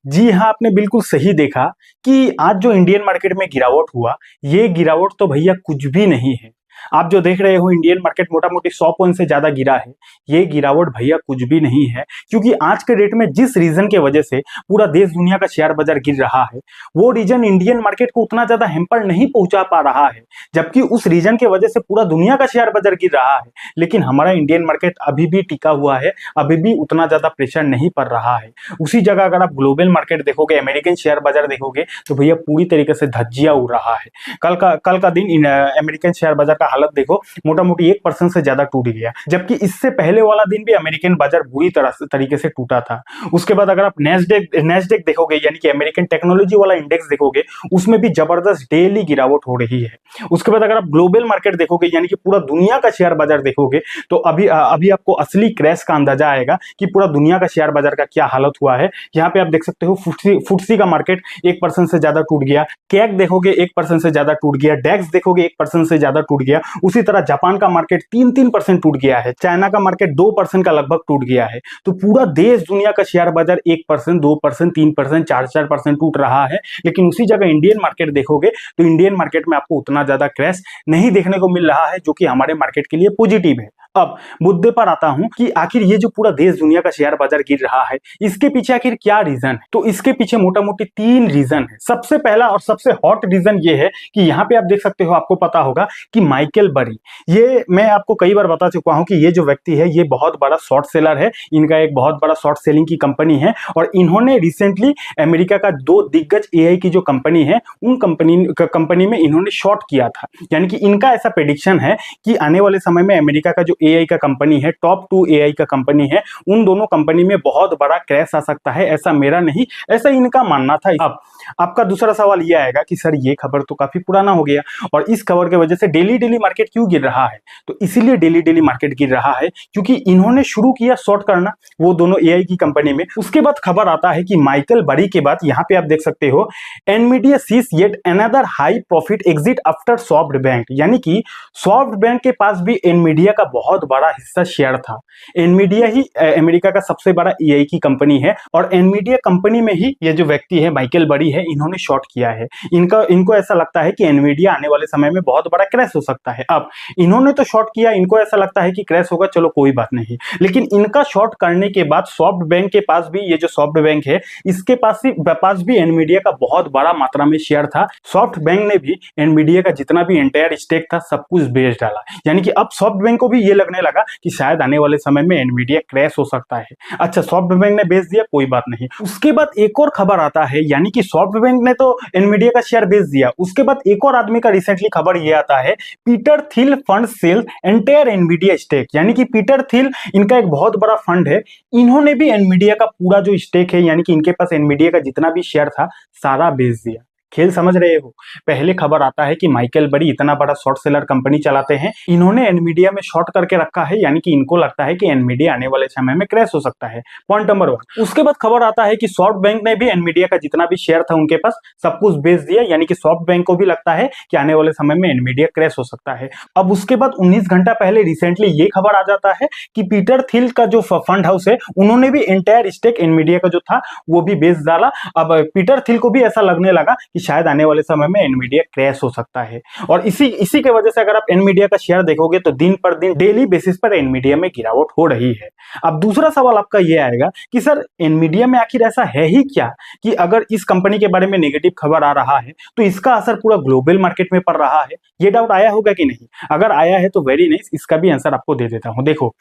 जी हाँ, आपने बिल्कुल सही देखा कि आज जो इंडियन मार्केट में गिरावट हुआ, ये गिरावट तो भैया कुछ भी नहीं है। आप जो देख रहे हो इंडियन मार्केट मोटा-मोटी 100 पॉइंट से ज़्यादा गिरा है, ये गिरावट भैया कुछ भी नहीं है। क्योंकि आज के डेट में जिस रीज़न के वजह से पूरा देश दुनिया का शेयर बाज़ार गिर रहा है, वो रीज़न इंडियन मार्केट को उतना ज़्यादा हैम्पर नहीं पहुँचा पा रहा है। जबकि उस रीज़न के वजह से पूरा दुनिया का शेयर बाज़ार गिर रहा है, लेकिन हमारा इंडियन मार्केट अभी भी टिका हुआ है, अभी भी उतना ज़्यादा प्रेशर नहीं पड़ रहा है। उसी जगह अगर आप ग्लोबल मार्केट देखोगे, अमेरिकन शेयर बाजार देखोगे, तो भैया पूरी तरीके से धज्जियां उड़ रहा है। कल का दिन अमेरिकन शेयर बाजार का हालत देखो, मोटा मोटी 1% से ज्यादा टूट गया। जबकि इससे पहले वाला दिन भी अमेरिकन बाजार बुरी तरीके से टूटा था। उसके बाद अगर आप नेस्डेक देखोगे, यानी कि अमेरिकन टेक्नोलॉजी वाला इंडेक्स देखोगे, उसमें भी जबरदस्त डेली गिरावट हो रही है। उसके बाद अगर आप ग्लोबल मार्केट देखोगे, यानी कि पूरा दुनिया का शेयर बाजार देखोगे, तो अभी आपको असली क्रैश का अंदाजा आएगा कि पूरा दुनिया का शेयर बाजार का क्या हालत हुआ है। यहाँ पे आप देख सकते हो फुटसी का मार्केट 1% से ज्यादा टूट गया, कैक देखोगे 1% से ज्यादा टूट गया, डेक्स देखोगे 1% से ज्यादा टूट गया। उसी तरह जापान का मार्केट 3% टूट गया है, चाइना का मार्केट 2% का लगभग टूट गया है। तो पूरा देश दुनिया का शेयर बाजार 1%, 2%, 3%, 4% टूट रहा है। लेकिन उसी जगह इंडियन मार्केट देखोगे तो इंडियन मार्केट में आपको उतना ज्यादा क्रैश नहीं देखने को मिल रहा है, जो कि हमारे मार्केट के लिए पॉजिटिव है। अब मुद्दे पर आता हूं कि आखिर ये जो पूरा देश दुनिया का शेयर बाजार गिर रहा है, इसके पीछे आखिर क्या रीजन है? तो इसके पीछे मोटा मोटी 3 रीजन है। सबसे पहला और सबसे हॉट रीजन ये है कि यहाँ पे आप देख सकते हो, आपको पता होगा कि माइकल बरी, ये मैं आपको कई बार बता चुका हूं कि ये जो व्यक्ति है, ये बहुत बड़ा शॉर्ट सेलर है। इनका एक बहुत बड़ा शॉर्ट सेलिंग की कंपनी है और इन्होंने रिसेंटली अमेरिका का 2 दिग्गज एआई की जो कंपनी है, उन कंपनी में इन्होंने शॉर्ट किया था। यानी कि इनका ऐसा प्रेडिक्शन है कि आने वाले समय में अमेरिका का जो एआई का कंपनी है, टॉप 2 एआई का कंपनी है, उन दोनों कंपनी में बहुत बड़ा क्रैश आ सकता है। ऐसा मेरा नहीं, ऐसा इनका मानना था। अब आपका दूसरा सवाल यह आएगा कि सर ये खबर तो काफी पुराना हो गया और इस खबर की वजह से डेली मार्केट क्यों गिर रहा है? तो इसीलिए डेली मार्केट गिर रहा है क्योंकि इन्होंने शुरू किया शॉर्ट करना, वो दोनों एआई की कंपनी में। उसके बाद खबर आता है कि माइकल बरी के बाद, यहां पे आप देख सकते हो, Nvidia sees yet another high profit exit after SoftBank. यानी कि सॉफ्टबैंक के पास भी एनवीडिया का बहुत बड़ा हिस्सा शेयर था। एनवीडिया ही अमेरिका का सबसे बड़ा एआई की कंपनी है और एनवीडिया कंपनी में ही ये जो व्यक्ति है माइकल बरी है, इन्होंने शॉर्ट किया है। इनको ऐसा लगता है कि एनवीडिया आने वाले समय में बहुत बड़ा क्रैश हो सकता है। अब इन्होंने तो शॉर्ट किया, इनको ऐसा लगता है कि क्रैश होगा, चलो कोई बात नहीं। लेकिन इनका शॉर्ट करने के बाद सॉफ्ट बैंक के पास भी, ये जो सॉफ्ट बैंक है, इसके पास भी एनवीडिया का बहुत बड़ा मात्रा में शेयर था। सॉफ्ट बैंक ने भी एनवीडिया का जितना भी एंटायर स्टेक था सब कुछ बेच डाला। यानी कि अब सॉफ्ट बैंक को भी ये लगने लगा कि शायद आने वाले समय में एनवीडिया क्रैश हो सकता है। अच्छा, सॉफ्ट बैंक ने बेच दिया, कोई बात नहीं। उसके बाद एक और खबर आता है, यानी कि सॉफ्ट बैंक ने तो एनवीडिया का शेयर बेच दिया, उसके बाद एक और आदमी का रिसेंटली खबर ये आता है, Peter Thiel fund sell entire Nvidia stake. यानी कि पीटर थिल, इनका एक बहुत बड़ा फंड है, इन्होंने भी एनवीडिया का पूरा जो स्टेक है, यानी कि इनके पास एनवीडिया का जितना भी शेयर था सारा बेच दिया। खेल समझ रहे हो? पहले खबर आता है कि माइकल बरी इतना बड़ा शॉर्ट सेलर कंपनी चलाते हैं, इन्होंने एनवीडिया में शॉर्ट करके रखा है, यानी कि इनको लगता है कि एनवीडिया आने वाले समय में क्रैश हो सकता है। Point number 1। उसके बाद खबर आता है कि सॉफ्ट बैंक ने भी एनवीडिया का जितना भी शेयर था उनके पास सब कुछ बेच दिया। यानी कि सॉफ्ट बैंक को भी लगता है कि आने वाले समय में एनवीडिया क्रैश हो सकता है। अब उसके बाद 19 घंटा पहले रिसेंटली ये खबर आ जाता है कि पीटर थिल का जो फंड हाउस है, उन्होंने भी एंटायर स्टेक एनवीडिया का जो था वो भी बेच डाला। अब पीटर थिल को भी ऐसा लगने लगा कि शायद आने वाले समय में एनवीडिया क्रैश हो सकता है और इसी के वजह से अगर आप एनवीडिया का शेयर देखोगे तो दिन पर दिन डेली बेसिस पर एनवीडिया में गिरावट हो रही है। अब दूसरा सवाल आपका यह आएगा कि सर एनवीडिया में आखिर ऐसा है ही क्या कि अगर इस कंपनी के बारे में नेगेटिव खबर आ रहा है तो इसका असर पूरा ग्लोबल मार्केट में पड़ रहा है? ये डाउट आया होगा कि नहीं? अगर आया है तो वेरी नाइस, इसका भी आंसर आपको दे देता हूं। देखो,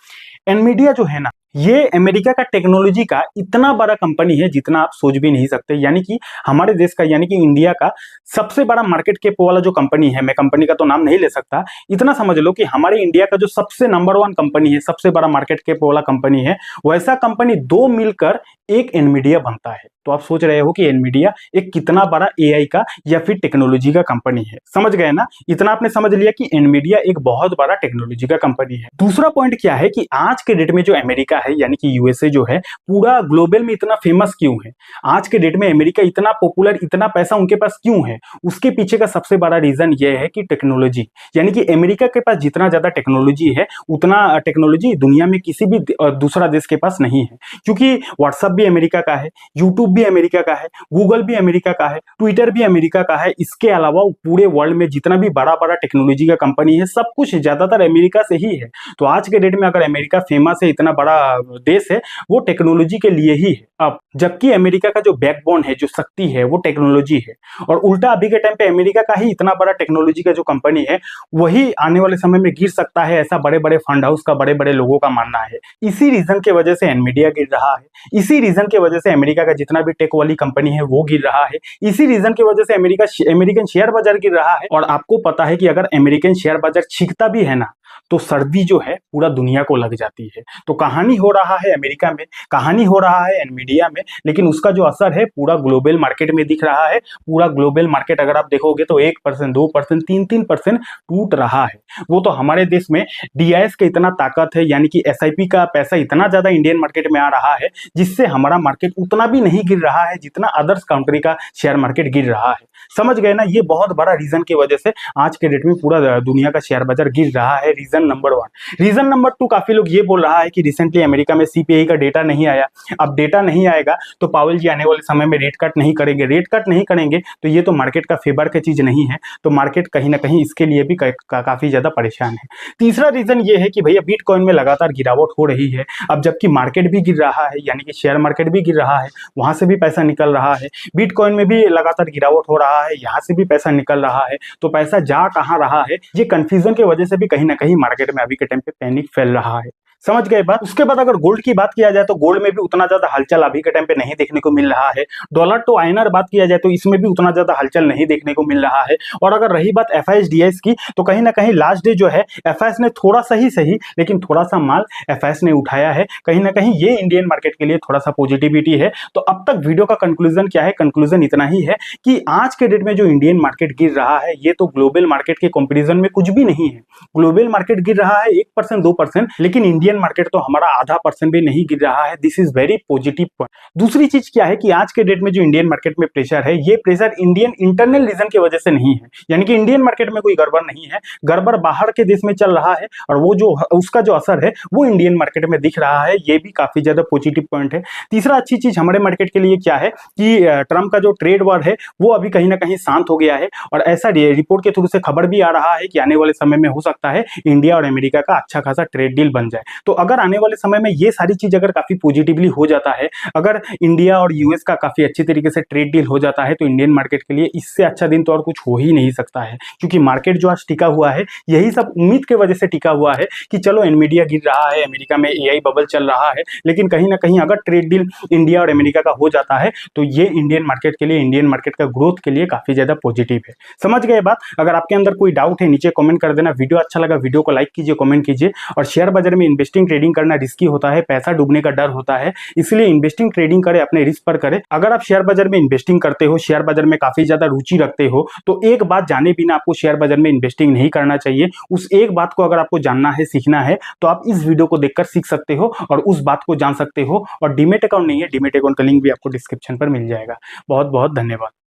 एनवीडिया जो है ना, ये अमेरिका का टेक्नोलॉजी का इतना बड़ा कंपनी है जितना आप सोच भी नहीं सकते। यानी कि हमारे देश का, यानी कि इंडिया का सबसे बड़ा मार्केट कैप वाला जो कंपनी है, मैं कंपनी का तो नाम नहीं ले सकता, इतना समझ लो कि हमारे इंडिया का जो सबसे नंबर 1 कंपनी है, सबसे बड़ा मार्केट कैप वाला कंपनी है, वैसा कंपनी 2 मिलकर एक एनवीडिया बनता है। तो आप सोच रहे हो कि एनवीडिया एक कितना बड़ा एआई का या फिर टेक्नोलॉजी का कंपनी है। समझ गए ना? इतना आपने समझ लिया कि एनवीडिया एक बहुत बड़ा टेक्नोलॉजी का कंपनी है। दूसरा पॉइंट क्या है कि आज के डेट में जो अमेरिका है, यानी कि यूएसए जो है, पूरा ग्लोबल में इतना फेमस क्यों है? आज के डेट में अमेरिका इतना पॉपुलर, इतना पैसा उनके पास क्यों है? उसके पीछे का सबसे बड़ा रीजन यह है कि टेक्नोलॉजी। यानी कि अमेरिका के पास जितना ज्यादा टेक्नोलॉजी है, उतना टेक्नोलॉजी दुनिया में किसी भी दूसरा देश के पास नहीं है। क्योंकि व्हाट्सएप भी अमेरिका का है, यूट्यूब भी अमेरिका का है, गूगल भी अमेरिका का है, ट्विटर भी अमेरिका का है। इसके अलावा पूरे वर्ल्ड में जितना भी बड़ा बड़ा टेक्नोलॉजी का कंपनी है, सब कुछ ज्यादातर अमेरिका से ही है। तो आज के डेट में अगर अमेरिका फेमस है, इतना बड़ा देश है, वो टेक्नोलॉजी के लिए ही है। अब जबकि अमेरिका का जो बैकबोन है, जो शक्ति है, वो टेक्नोलॉजी है। और उल्टा अभी के टाइम पे अमेरिका का ही इतना बड़ा टेक्नोलॉजी का जो कंपनी है, वही आने वाले समय में गिर सकता है, ऐसा बड़े बड़े फंड हाउस का, बड़े बड़े लोगों का मानना है। इसी रीजन की वजह से एनवीडिया गिर रहा है, इसी रीजन की वजह से अमेरिका का जितना भी टेक वाली कंपनी है वो गिर रहा है, इसी रीजन की वजह से अमेरिकन शेयर बाजार गिर रहा है। और आपको पता है कि अगर अमेरिकन शेयर बाजार छिकता भी है ना, तो सर्दी जो है पूरा दुनिया को लग जाती है। तो कहानी हो रहा है अमेरिका में, कहानी हो रहा है एनवीडिया में, लेकिन उसका जो असर है पूरा ग्लोबल मार्केट में दिख रहा है। पूरा ग्लोबल मार्केट अगर आप देखोगे तो 1%, 2%, 3% टूट रहा है। वो तो हमारे देश में डीआईएस का इतना ताकत है, यानी कि एसआईपी का पैसा इतना ज्यादा इंडियन मार्केट में आ रहा है, जिससे हमारा मार्केट उतना भी नहीं गिर रहा है जितना अदर्स कंट्री का शेयर मार्केट गिर रहा है। समझ गए ना? ये बहुत बड़ा रीजन की वजह से आज के डेट में पूरा दुनिया का शेयर बाजार गिर रहा है। Reason number 1। रीजन नंबर 2, काफी लोग ये बोल रहा है कि रिसेंटली अमेरिका में सीपीआई का डेटा नहीं आया। अब डेटा नहीं आएगा तो पावेल जी आने वाले समय में रेट कट नहीं करेंगे। रेट कट नहीं करेंगे तो ये तो मार्केट का फेवर की चीज नहीं है। तो मार्केट कहीं ना कहीं इसके लिए भी काफी ज्यादा परेशान है। तीसरा रीजन ये है कि भैया बिटकॉइन में लगातार गिरावट हो रही है। अब जबकि मार्केट भी गिर रहा है, यानी कि शेयर मार्केट भी गिर रहा है, वहां से भी पैसा निकल रहा है। बिटकॉइन में भी लगातार गिरावट हो रहा है, यहाँ से भी पैसा निकल रहा है। तो पैसा जा कहाँ रहा है, ये कंफ्यूजन की वजह से भी कहीं ना कहीं मार्केट में अभी के टाइम पे पैनिक फैल रहा है। समझ गए बात? उसके बाद अगर गोल्ड की बात किया जाए तो गोल्ड में भी उतना ज्यादा हलचल अभी के टाइम पे नहीं देखने को मिल रहा है। डॉलर टू आईएनआर बात किया जाए तो इसमें भी उतना ज्यादा हलचल नहीं देखने को मिल रहा है। और अगर रही बात एफआईएस की, तो कहीं ना कहीं लास्ट डे जो है एफआईएस ने थोड़ा सही लेकिन थोड़ा सा माल एफआईएस ने उठाया है। कहीं ना कहीं ये इंडियन मार्केट के लिए थोड़ा सा पॉजिटिविटी है। तो अब तक वीडियो का कंक्लूजन क्या है? कंक्लूजन इतना ही है कि आज के डेट में जो इंडियन मार्केट गिर रहा है, ये तो ग्लोबल मार्केट के कंपेरिजन में कुछ भी नहीं है। ग्लोबल मार्केट गिर रहा है 1%, 2%, लेकिन इंडियन मार्केट तो हमारा आधा % भी नहीं गिर रहा है। This is very positive point. दूसरी चीज क्या है कि आज के डेट में जो इंडियन मार्केट में प्रेशर है, ये प्रेशर इंडियन इंटरनल रीजन की वजह से नहीं है। यानी कि इंडियन मार्केट में कोई गड़बड़ नहीं है, गड़बड़ बाहर के देश में चल रहा है और वो जो उसका जो असर है वो इंडियन मार्केट में दिख रहा है। ये भी काफी ज्यादा पॉजिटिव पॉइंट है। तीसरा अच्छी चीज हमारे मार्केट के लिए क्या है कि ट्रम्प का जो ट्रेड वॉर है वो अभी कहीं ना कहीं शांत हो गया है। और ऐसा रिपोर्ट के थ्रू से खबर भी आ रहा है कि आने वाले समय में हो सकता है इंडिया और अमेरिका का अच्छा खासा ट्रेड डील बन जाए। तो अगर आने वाले समय में ये सारी चीज अगर काफी पॉजिटिवली हो जाता है, अगर इंडिया और यूएस का काफी अच्छी तरीके से ट्रेड डील हो जाता है, तो इंडियन मार्केट के लिए इससे अच्छा दिन तो और कुछ हो ही नहीं सकता है। क्योंकि मार्केट जो आज टिका हुआ है, यही सब उम्मीद के वजह से टिका हुआ है कि चलो एनवीडिया गिर रहा है, अमेरिका में एआई बबल चल रहा है, लेकिन कहीं ना कहीं अगर ट्रेड डील इंडिया और अमेरिका का हो जाता है तो ये इंडियन मार्केट के लिए, इंडियन मार्केट का ग्रोथ के लिए काफी ज्यादा पॉजिटिव है। समझ गए बात? अगर आपके अंदर कोई डाउट है नीचे कमेंट कर देना। वीडियो अच्छा लगा वीडियो को लाइक कीजिए, कमेंट कीजिए। और शेयर बाजार में इन्वेस्टिंग ट्रेडिंग करना रिस्की होता है, पैसा डूबने का डर होता है, इसलिए इन्वेस्टिंग ट्रेडिंग करें, अपने रिस्क पर करें। अगर आप शेयर बाजार में इन्वेस्टिंग करते हो, शेयर बाजार में काफी ज्यादा रुचि रखते हो, तो एक बात जाने बिना आपको शेयर बाजार में इन्वेस्टिंग नहीं करना चाहिए। उस एक बात को अगर आपको जानना है, सीखना है, तो आप इस वीडियो को देखकर सीख सकते हो और उस बात को जान सकते हो। और डीमेट अकाउंट नहीं है, डीमेट अकाउंट का लिंक भी आपको डिस्क्रिप्शन पर मिल जाएगा। बहुत बहुत धन्यवाद।